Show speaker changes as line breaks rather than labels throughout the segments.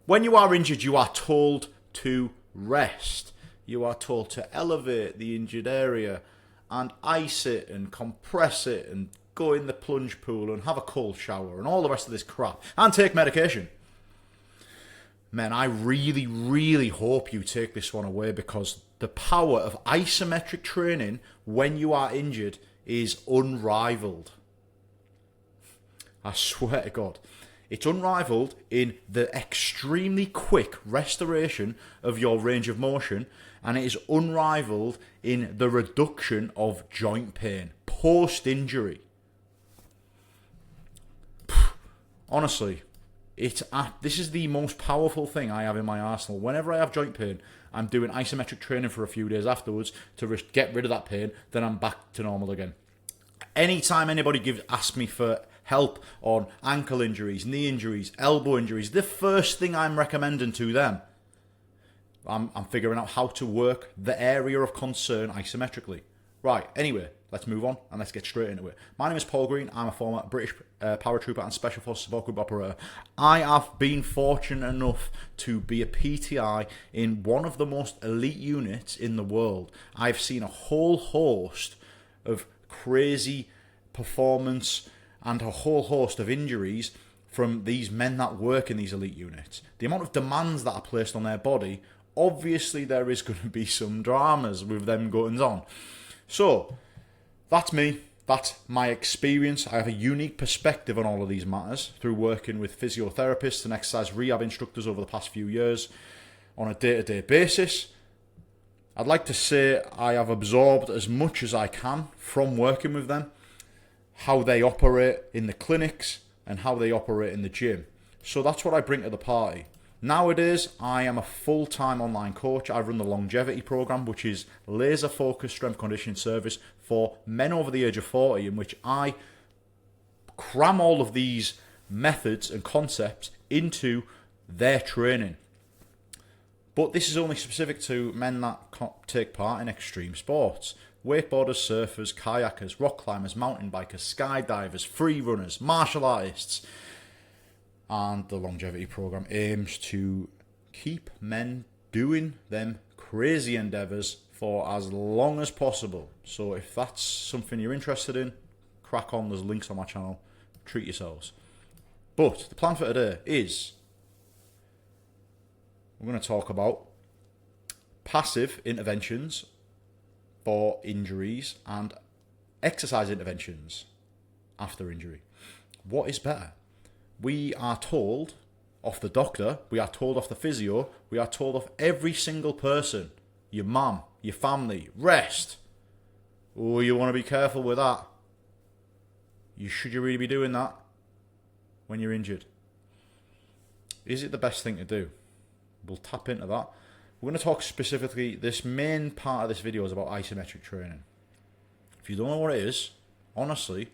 When you are injured, you are told to rest. You are told to elevate the injured area and ice it and compress it and go in the plunge pool and have a cold shower and all the rest of this crap and take medication. Man, I really, really hope you take this one away, because the power of isometric training when you are injured is unrivaled. I swear to God. It's unrivaled in the extremely quick restoration of your range of motion, and it is unrivaled in the reduction of joint pain post-injury. Honestly, this is the most powerful thing I have in my arsenal. Whenever I have joint pain, I'm doing isometric training for a few days afterwards to get rid of that pain, then I'm back to normal again. Anytime anybody asks me for help on ankle injuries, knee injuries, elbow injuries, the first thing I'm recommending to them, I'm figuring out how to work the area of concern isometrically. Right, anyway, let's move on and let's get straight into it. My name is Paul Green. I'm a former British paratrooper and Special Forces Support Group operator. I have been fortunate enough to be a PTI in one of the most elite units in the world. I've seen a whole host of crazy performance and a whole host of injuries from these men that work in these elite units. The amount of demands that are placed on their body, obviously there is going to be some dramas with them goings on. So, that's me. That's my experience. I have a unique perspective on all of these matters through working with physiotherapists and exercise rehab instructors over the past few years on a day-to-day basis. I'd like to say I have absorbed as much as I can from working with them, how they operate in the clinics and how they operate in the gym. So that's what I bring to the party. Nowadays, I am a full-time online coach. I run the longevity program, which is laser-focused strength conditioning service for men over the age of 40, in which I cram all of these methods and concepts into their training. But this is only specific to men that take part in extreme sports. Wakeboarders, surfers, kayakers, rock climbers, mountain bikers, skydivers, free runners, martial artists. And the longevity program aims to keep men doing them crazy endeavours for as long as possible. So if that's something you're interested in, crack on. There's links on my channel. Treat yourselves. But the plan for today is we're going to talk about passive interventions for injuries and exercise interventions after injury. What is better? We are told off the doctor, we are told off the physio, we are told off every single person, your mum, your family, rest. Oh, you want to be careful with that. Should you really be doing that when you're injured? Is it the best thing to do? We'll tap into that. We're going to talk specifically, this main part of this video is about isometric training. If you don't know what it is, honestly,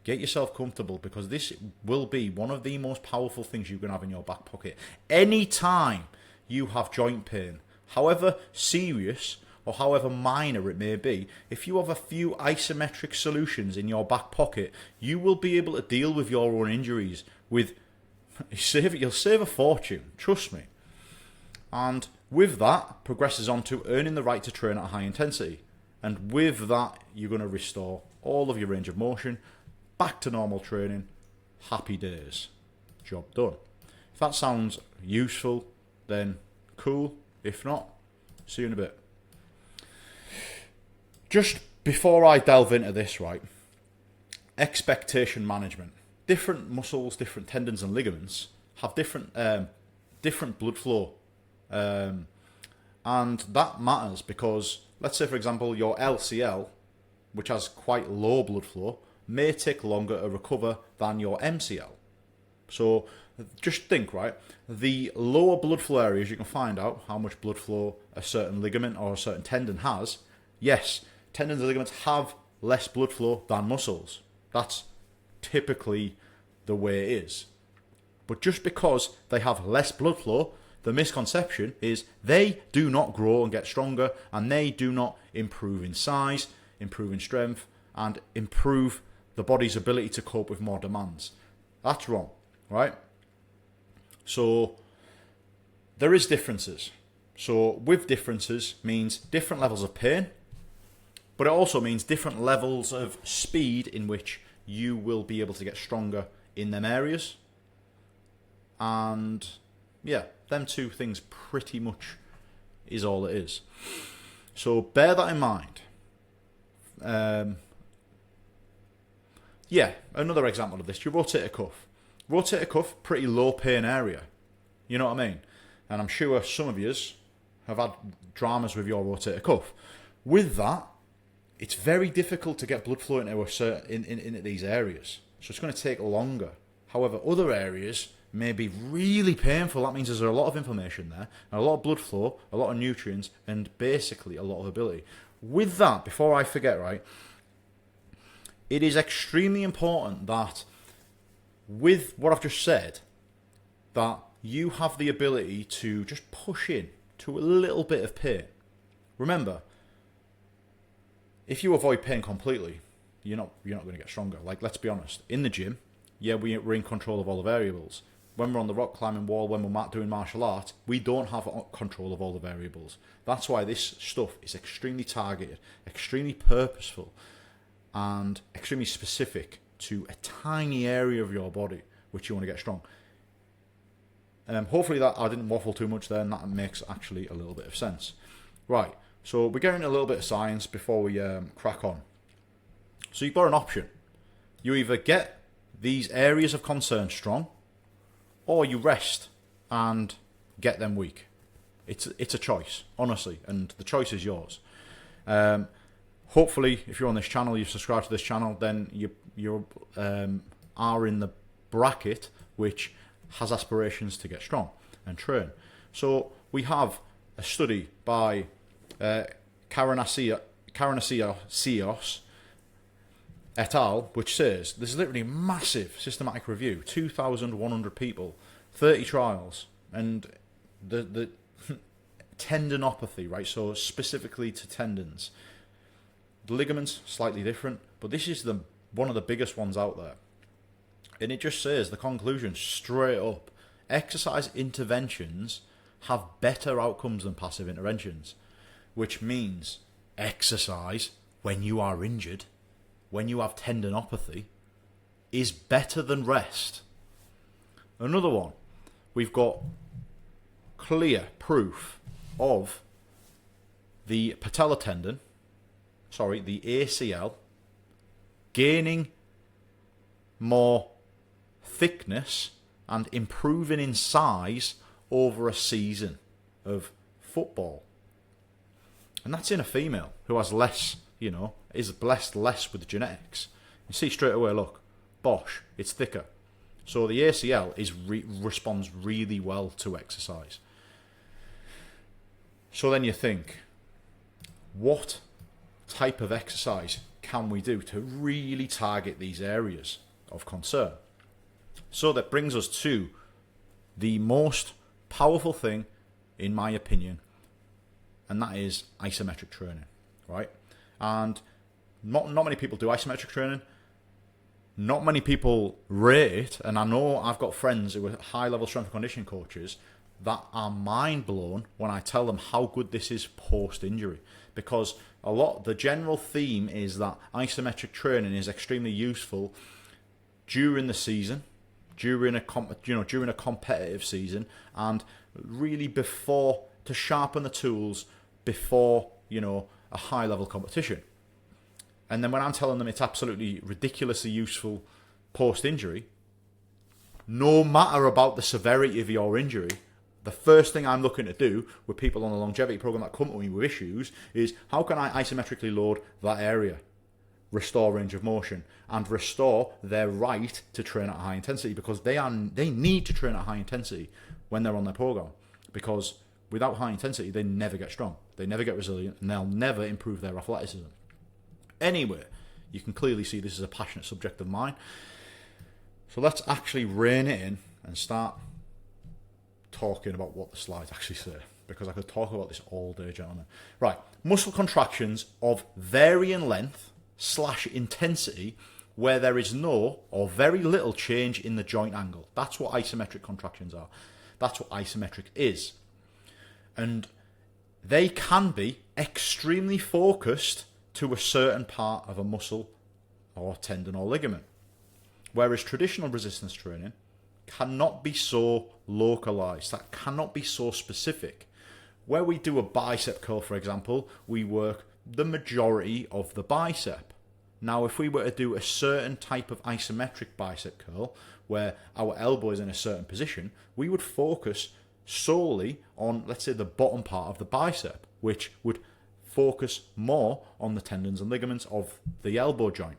get yourself comfortable, because this will be one of the most powerful things you can have in your back pocket. Anytime you have joint pain, however serious or however minor it may be, if you have a few isometric solutions in your back pocket, you will be able to deal with your own injuries with, you'll save a fortune, trust me. And with that, progresses on to earning the right to train at high intensity. And with that, you're going to restore all of your range of motion, back to normal training, happy days. Job done. If that sounds useful, then cool. If not, see you in a bit. Just before I delve into this, right, expectation management. Different muscles, different tendons and ligaments have different blood flow. And that matters because, let's say for example, your LCL, which has quite low blood flow, may take longer to recover than your MCL. So just think, right, the lower blood flow areas, you can find out how much blood flow a certain ligament or a certain tendon has. Yes, tendons and ligaments have less blood flow than muscles. That's typically the way it is. But just because they have less blood flow, the misconception is they do not grow and get stronger, and they do not improve in size, improve in strength, and improve the body's ability to cope with more demands. That's wrong, right? So there is differences. So with differences means different levels of pain, but it also means different levels of speed in which you will be able to get stronger in them areas. And yeah, them two things pretty much is all it is. So bear that in mind. Yeah, another example of this, your rotator cuff. Rotator cuff, pretty low pain area. You know what I mean? And I'm sure some of yous have had dramas with your rotator cuff. With that, it's very difficult to get blood flow into these areas. So it's going to take longer. However, other areas may be really painful. That means there's a lot of inflammation there, and a lot of blood flow, a lot of nutrients, and basically a lot of ability. With that, before I forget, right, it is extremely important that with what I've just said, that you have the ability to just push in to a little bit of pain. Remember, if you avoid pain completely, you're not going to get stronger. Like, let's be honest. In the gym, yeah, we're in control of all the variables. When we're on the rock climbing wall, when we're doing martial arts, we don't have control of all the variables. That's why this stuff is extremely targeted, extremely purposeful, and extremely specific to a tiny area of your body which you want to get strong. Hopefully that I didn't waffle too much there, and that makes actually a little bit of sense. Right, so we're getting a little bit of science before we crack on. So you've got an option. You either get these areas of concern strong, or you rest and get them weak. It's a choice, honestly, and the choice is yours. Hopefully, if you're on this channel, you've subscribed to this channel, then you are in the bracket which has aspirations to get strong and train. So we have a study by Karanasios et al., which says this is literally a massive systematic review, 2,100 people, 30 trials, and the tendinopathy, right? So specifically to tendons. The ligaments, slightly different, but this is one of the biggest ones out there. And it just says, the conclusion straight up, exercise interventions have better outcomes than passive interventions, which means exercise, when you are injured, when you have tendinopathy, is better than rest. Another one, we've got clear proof of the patellar tendon, the ACL, gaining more thickness and improving in size over a season of football. And that's in a female who has less, is blessed less with genetics. You see straight away, look, bosh, it's thicker. So the ACL responds really well to exercise. So then you think, what type of exercise can we do to really target these areas of concern? So that brings us to the most powerful thing, in my opinion, and that is isometric training, right? And not many people do isometric training. Not many people rate it, and I know I've got friends who are high-level strength and conditioning coaches that are mind-blown when I tell them how good this is post-injury, because the general theme is that isometric training is extremely useful during the season, during a competitive season, and really before, to sharpen the tools before a high-level competition. And then when I'm telling them it's absolutely ridiculously useful post-injury, no matter about the severity of your injury, the first thing I'm looking to do with people on the longevity program that come to me with issues is, how can I isometrically load that area, restore range of motion, and restore their right to train at high intensity, because they need to train at high intensity when they're on their program, because without high intensity they never get strong, they never get resilient, and they'll never improve their athleticism. Anyway, you can clearly see this is a passionate subject of mine. So let's actually rein it in and start talking about what the slides actually say, because I could talk about this all day, gentlemen. Right, muscle contractions of varying length / intensity where there is no or very little change in the joint angle. That's what isometric contractions are. That's what isometric is. And they can be extremely focused to a certain part of a muscle or tendon or ligament. Whereas traditional resistance training cannot be so localized, that cannot be so specific. Where we do a bicep curl, for example, we work the majority of the bicep. Now, if we were to do a certain type of isometric bicep curl, where our elbow is in a certain position, we would focus solely on, let's say, the bottom part of the bicep, which would focus more on the tendons and ligaments of the elbow joint.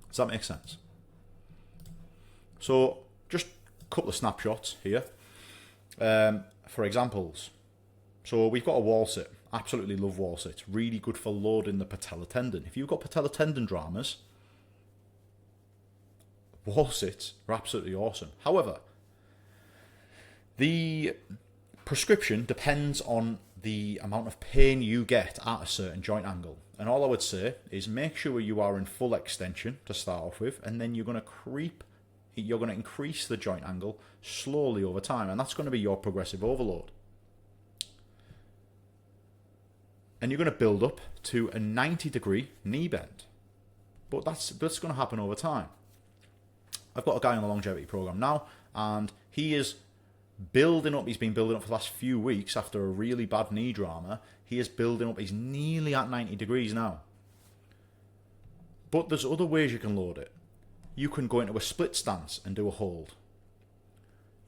Does that make sense? So, just a couple of snapshots here for examples. So, we've got a wall sit. Absolutely love wall sits. Really good for loading the patellar tendon. If you've got patellar tendon dramas, wall sits are absolutely awesome. However, the prescription depends on the amount of pain you get at a certain joint angle. And all I would say is make sure you are in full extension to start off with, and then you're going to increase the joint angle slowly over time, and that's going to be your progressive overload. And you're going to build up to a 90-degree knee bend. But that's going to happen over time. I've got a guy on the longevity program now, and he is building up. He's been building up for the last few weeks after a really bad knee drama. He is building up. He's nearly at 90 degrees now. But there's other ways you can load it. You can go into a split stance and do a hold.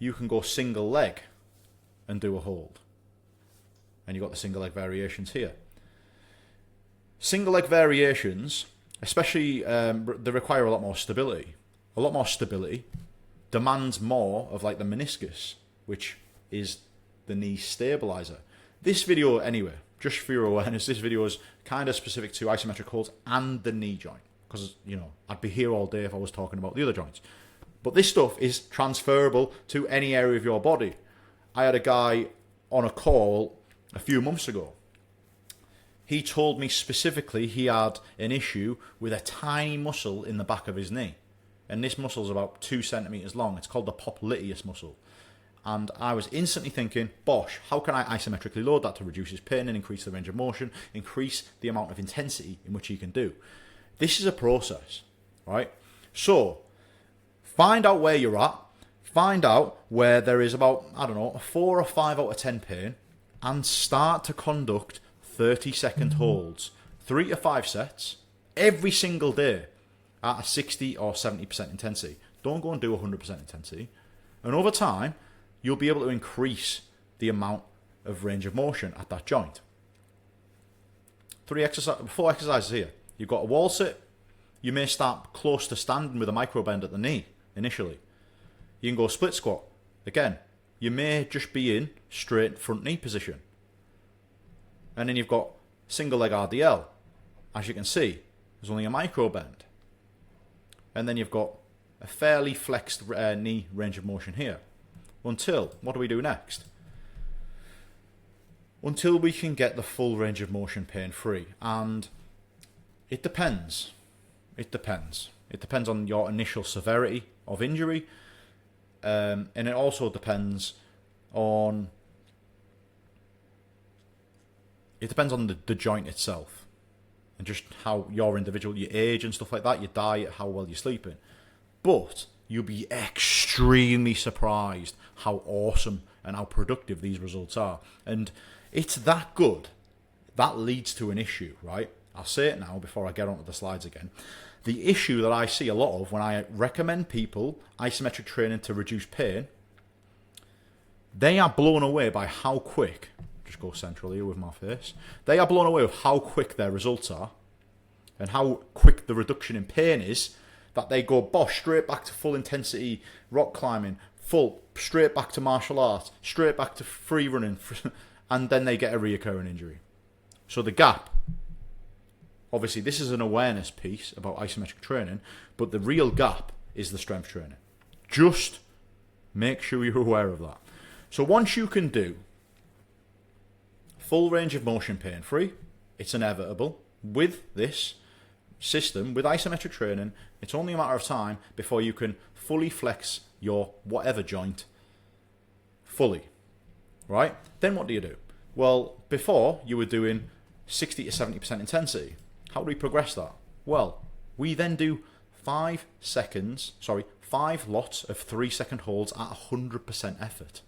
You can go single leg and do a hold. And you've got the single leg variations here. Single leg variations, especially, they require a lot more stability. A lot more stability demands more of like the meniscus, which is the knee stabilizer. This video, anyway, just for your awareness, this video is kind of specific to isometric holds and the knee joint. Because, you know, I'd be here all day if I was talking about the other joints. But this stuff is transferable to any area of your body. I had a guy on a call a few months ago. He told me specifically he had an issue with a tiny muscle in the back of his knee. And this muscle is about 2 centimeters long. It's called the popliteus muscle. And I was instantly thinking, Bosh, how can I isometrically load that to reduce his pain and increase the range of motion, increase the amount of intensity in which he can do? This is a process, right? So, find out where you're at. Find out where there is about, I don't know, a 4 or 5 out of 10 pain, and start to conduct 30-second holds, 3 to 5 sets, every single day at a 60 or 70% intensity. Don't go and do 100% intensity. And over time, you'll be able to increase the amount of range of motion at that joint. 4 exercises here. You've got a wall sit. You may start close to standing with a micro bend at the knee initially. You can go split squat. Again, you may just be in straight front knee position. And then you've got single leg RDL. As you can see, there's only a micro bend. And then you've got a fairly flexed knee range of motion here. Until, what do we do next? Until we can get the full range of motion pain free. And it depends. It depends. It depends on your initial severity of injury. And it also depends on... It depends on the joint itself. And just how your individual, your age and stuff like that, your diet, how well you're sleeping. But you'll be extremely surprised how awesome and how productive these results are. And it's that good. That leads to an issue, right? I'll say it now before I get onto the slides again. The issue that I see a lot of when I recommend people isometric training to reduce pain, they are blown away by how quick, just go central here with my face, they are blown away with how quick their results are and how quick the reduction in pain is, that they go, bosh, straight back to full intensity rock climbing, straight back to martial arts, straight back to free running, and then they get a reoccurring injury. So the gap, obviously this is an awareness piece about isometric training, but the real gap is the strength training. Just make sure you're aware of that. So once you can do full range of motion pain free, it's inevitable. With this system, with isometric training, it's only a matter of time before you can fully flex your whatever joint fully, right? Then what do? Well, before you were doing 60 to 70% intensity. How do we progress that? Well, we then do 5 lots of 3-second holds at 100% effort.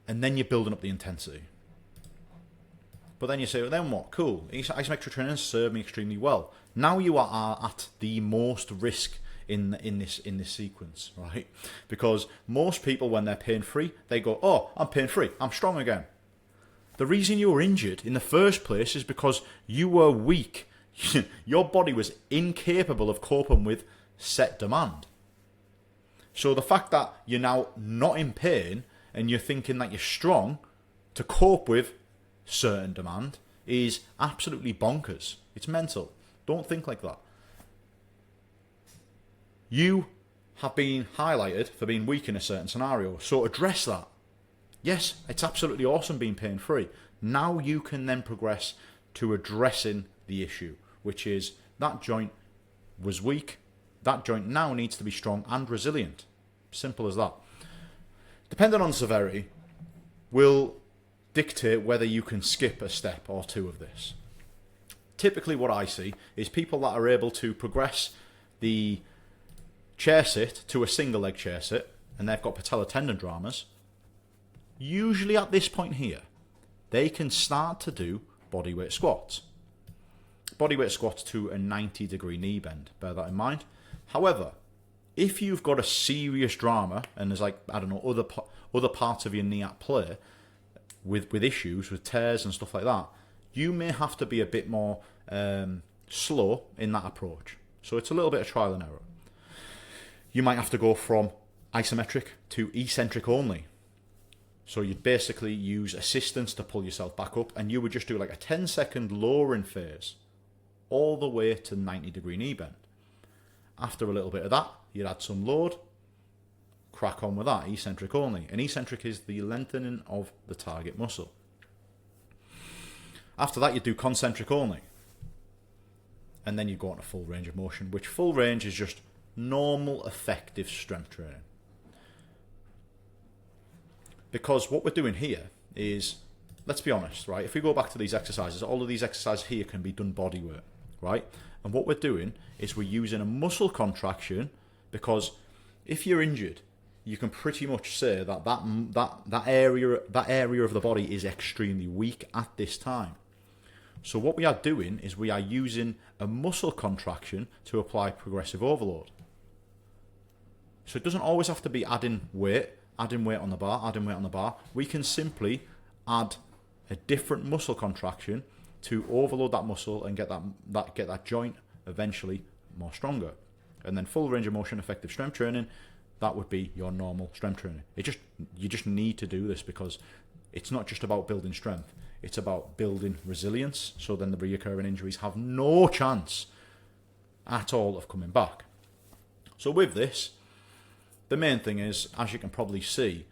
And then you're building up the intensity. But then you say, well, then what? Cool. Isometric training has served me extremely well. Now you are at the most risk in this sequence, right? Because most people, when they're pain-free, they go, oh, I'm pain-free, I'm strong again. The reason you were injured in the first place is because you were weak. Your body was incapable of coping with set demand. So the fact that you're now not in pain and you're thinking that you're strong to cope with certain demand is absolutely bonkers. It's mental. Don't think like that. You have been highlighted for being weak in a certain scenario, so address that. Yes, it's absolutely awesome being pain-free. Now you can then progress to addressing the issue, which is that joint was weak. That joint now needs to be strong and resilient. Simple as that. Depending on severity, will dictate whether you can skip a step or two of this. Typically what I see is people that are able to progress the chair sit to a single leg chair sit, and they've got patellar tendon dramas. Usually at this point here, they can start to do bodyweight squats. Bodyweight squats to a 90-degree knee bend. Bear that in mind. However, if you've got a serious drama and there's other parts of your knee at play with issues, with tears and stuff like that, you may have to be a bit more slow in that approach. So it's a little bit of trial and error. You might have to go from isometric to eccentric only. So you'd basically use assistance to pull yourself back up, and you would just do like a 10-second lowering phase all the way to 90-degree knee bend. After a little bit of that, you'd add some load, crack on with that, eccentric only. And eccentric is the lengthening of the target muscle. After that, you do concentric only. And then you go on to full range of motion, which full range is just normal, effective strength training. Because what we're doing here is, let's be honest, right? If we go back to these exercises, all of these exercises here can be done body weight, right? And what we're doing is we're using a muscle contraction, because if you're injured, you can pretty much say that that area of the body is extremely weak at this time. So what we are doing is we are using a muscle contraction to apply progressive overload. So it doesn't always have to be adding weight on the bar. We can simply add a different muscle contraction to overload that muscle and get that joint eventually more stronger. And then full range of motion, effective strength training, that would be your normal strength training. You just need to do this because it's not just about building strength. It's about building resilience, so then the recurring injuries have no chance at all of coming back. So with this, the main thing is, as you can probably see,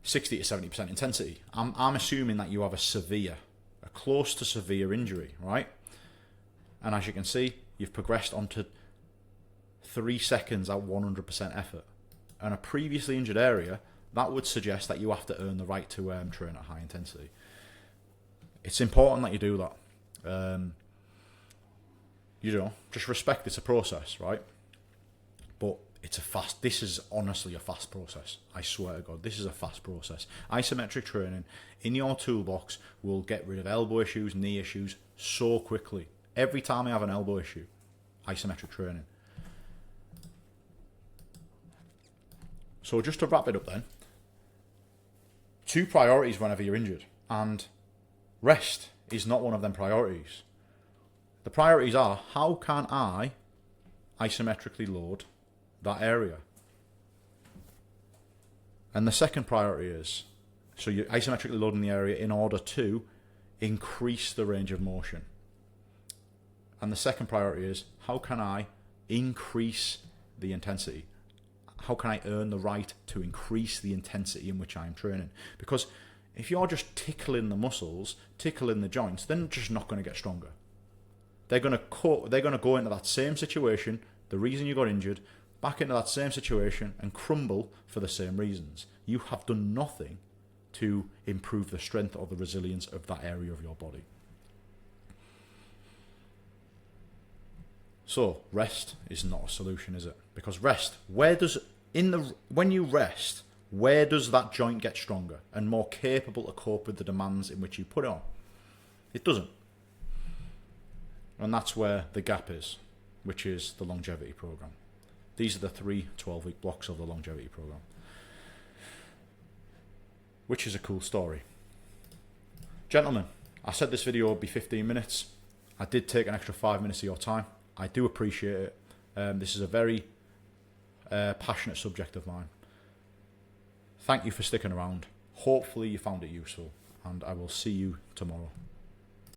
60 to 70% intensity. I'm assuming that you have a close to severe injury, right? And as you can see, you've progressed onto 3 seconds at 100% effort. And a previously injured area, that would suggest that you have to earn the right to train at high intensity. It's important that you do that. Just respect it's a process, right? But this is honestly a fast process. I swear to God, this is a fast process. Isometric training in your toolbox will get rid of elbow issues, knee issues so quickly. Every time I have an elbow issue, isometric training. So just to wrap it up then, 2 priorities whenever you're injured, and rest is not one of them priorities. The priorities are, how can I isometrically load that area? And the second priority is, so you're isometrically loading the area in order to increase the range of motion. And the second priority is, how can I increase the intensity? How can I earn the right to increase the intensity in which I'm training? Because if you're just tickling the muscles, tickling the joints, they're just not going to get stronger. They're going to go into that same situation, the reason you got injured, back into that same situation and crumble for the same reasons. You have done nothing to improve the strength or the resilience of that area of your body. So rest is not a solution, is it? Because rest, when you rest, where does that joint get stronger and more capable to cope with the demands in which you put it on? It doesn't. And that's where the gap is, which is the longevity program. These are the 3 12-week blocks of the longevity program, which is a cool story. Gentlemen, I said this video would be 15 minutes. I did take an extra 5 minutes of your time. I do appreciate it. This is a very passionate subject of mine. Thank you for sticking around. Hopefully you found it useful, and I will see you tomorrow.